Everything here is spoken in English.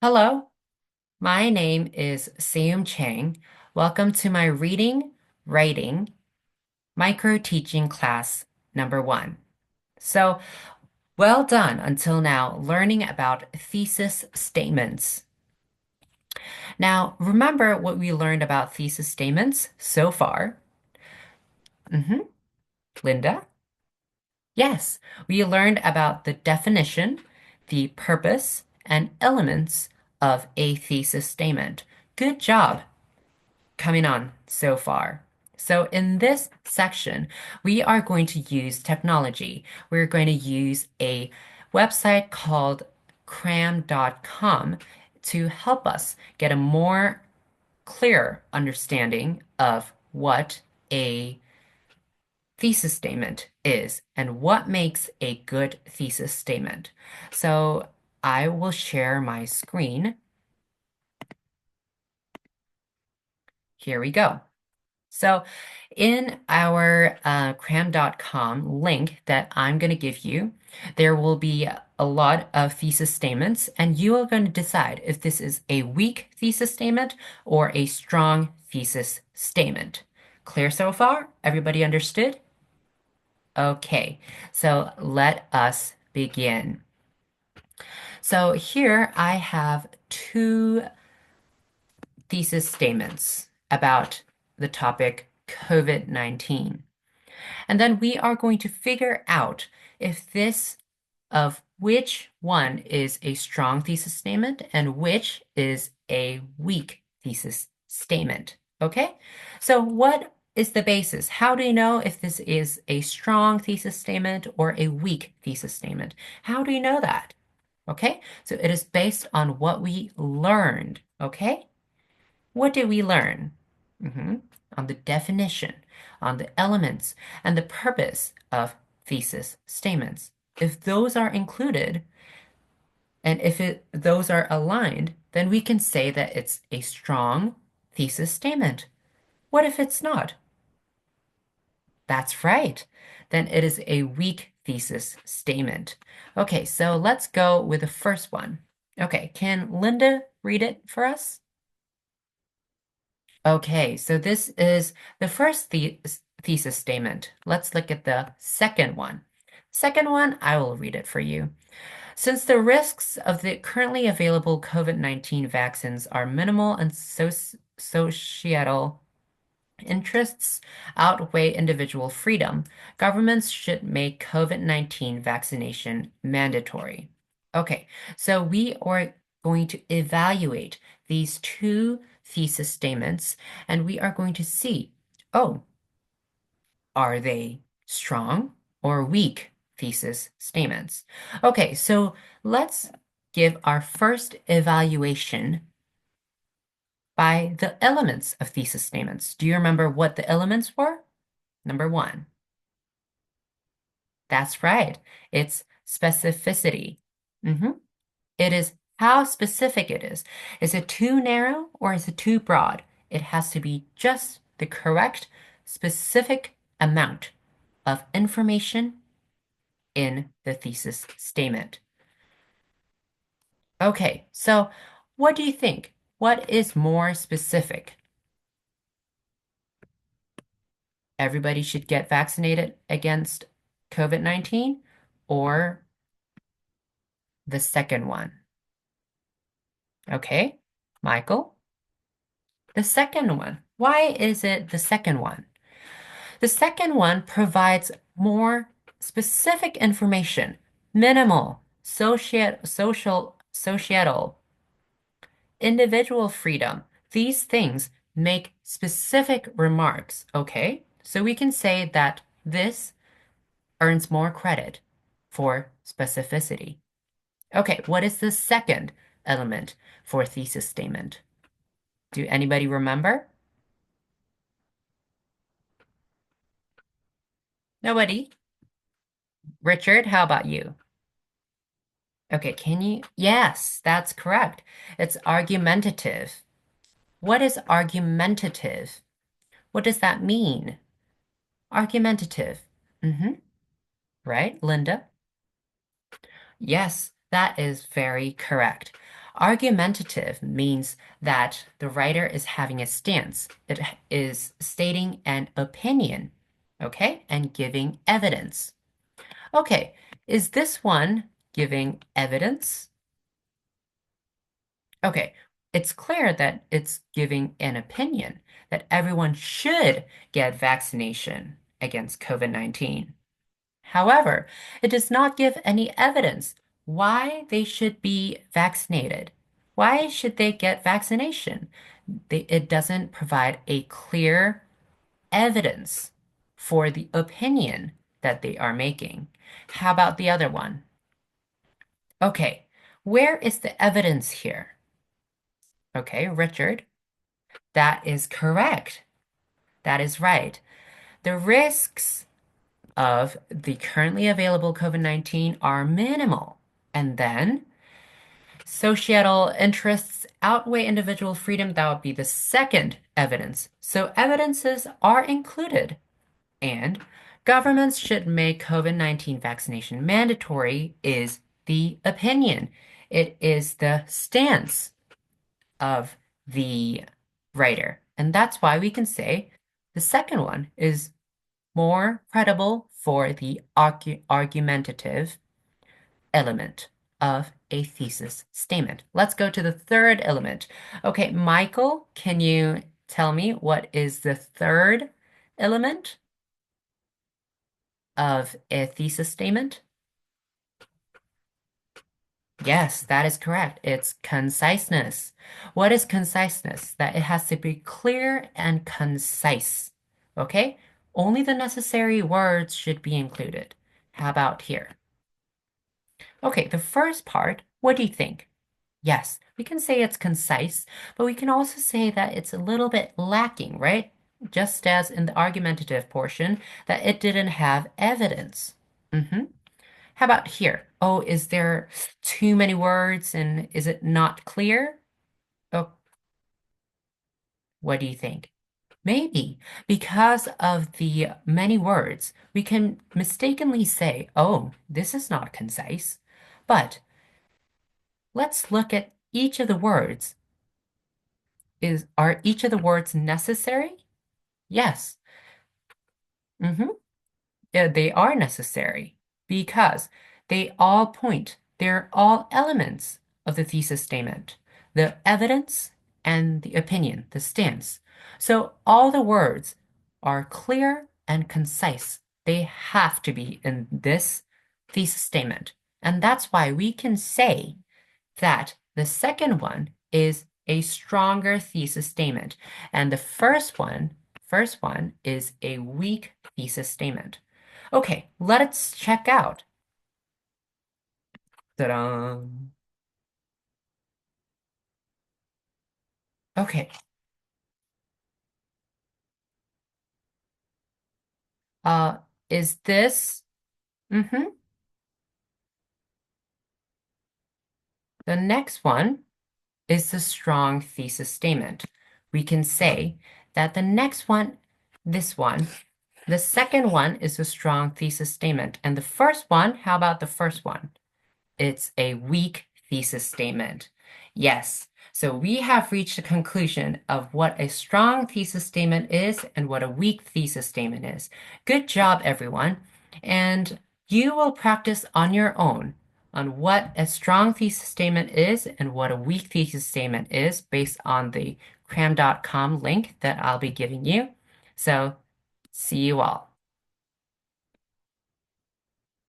Hello, my name is Seum Chang. Welcome to my reading, writing, micro teaching class number one. So, well done until now learning about thesis statements. Now, remember what we learned about thesis statements so far? Mm-hmm. Linda? Yes, we learned about the definition, the purpose, and elements of a thesis statement. Good job coming on so far. So in this section, we are going to use technology. We're going to use a website called cram.com to help us get a more clear understanding of what a thesis statement is and what makes a good thesis statement. So I will share my screen. Here we go. So in our cram.com link that I'm going to give you, there will be a lot of thesis statements, and you are going to decide if this is a weak thesis statement or a strong thesis statement. Clear so far? Everybody understood? Okay, so let us begin. So here I have two thesis statements about the topic COVID-19. And then we are going to figure out if this of which one is a strong thesis statement and which is a weak thesis statement. Okay? So what is the basis? How do you know if this is a strong thesis statement or a weak thesis statement? How do you know that? Okay? So it is based on what we learned. Okay? What did we learn? On the definition, on the elements, and the purpose of thesis statements. If those are included, and if those are aligned, then we can say that it's a strong thesis statement. What if it's not? That's right. Then it is a weak thesis statement. Okay, so let's go with the first one. Okay, can Linda read it for us? Okay, so this is the first thesis statement. Let's look at the second one. Second one, I will read it for you. Since the risks of the currently available COVID-19 vaccines are minimal and societal interests outweigh individual freedom, governments should make COVID-19 vaccination mandatory. Okay, so we are going to evaluate these two thesis statements, and we are going to see, oh, are they strong or weak thesis statements? Okay, so let's give our first evaluation by the elements of thesis statements. Do you remember what the elements were? Number one. That's right. It's specificity. It is how specific it is. Is it too narrow or is it too broad? It has to be just the correct, specific amount of information in the thesis statement. Okay, so what do you think? What is more specific? Everybody should get vaccinated against COVID-19 or the second one? Okay, Michael? The second one. Why is it the second one? The second one provides more specific information, minimal societal, individual freedom. These things make specific remarks, okay? So we can say that this earns more credit for specificity. Okay, what is the second element for thesis statement? Do anybody remember? Nobody? Richard, how about you? Okay, can you? Yes, that's correct. It's argumentative. What is argumentative? What does that mean? Argumentative. Mm-hmm. Right, Linda? Yes, that is very correct. Argumentative means that the writer is having a stance. It is stating an opinion, okay, and giving evidence. Okay, is this one giving evidence? Okay, it's clear that it's giving an opinion that everyone should get vaccination against COVID-19. However, it does not give any evidence why they should be vaccinated. Why should they get vaccination? It doesn't provide a clear evidence for the opinion that they are making. How about the other one? Okay, where is the evidence here? Okay, Richard, that is correct. That is right. The risks of the currently available COVID-19 are minimal. And then societal interests outweigh individual freedom. That would be the second evidence. So evidences are included. And governments should make COVID-19 vaccination mandatory is the opinion. It is the stance of the writer. And that's why we can say the second one is more credible for the argumentative element of a thesis statement. Let's go to the third element. Okay, Michael, can you tell me what is the third element of a thesis statement? Yes, that is correct. It's conciseness. What is conciseness? That it has to be clear and concise. Okay? Only the necessary words should be included. How about here? Okay, the first part, what do you think? Yes, we can say it's concise, but we can also say that it's a little bit lacking, right? Just as in the argumentative portion, that it didn't have evidence. How about here? Oh, is there too many words and is it not clear? Oh, what do you think? Maybe because of the many words, we can mistakenly say, oh, this is not concise. But let's look at each of the words. Are each of the words necessary? Yes. Mm-hmm. Yeah, they are necessary because they all point, they're all elements of the thesis statement, the evidence and the opinion, the stance. So all the words are clear and concise. They have to be in this thesis statement. And that's why we can say that the second one is a stronger thesis statement, and the first one is a weak thesis statement. Okay, let's check out. Ta-da! Okay. Uh, is this? Mm-hmm. The next one is the strong thesis statement. We can say that the next one, this one, the second one is a strong thesis statement. And the first one, how about the first one? It's a weak thesis statement. Yes, so we have reached a conclusion of what a strong thesis statement is and what a weak thesis statement is. Good job, everyone. And you will practice on your own on what a strong thesis statement is and what a weak thesis statement is based on the cram.com link that I'll be giving you. So see you all.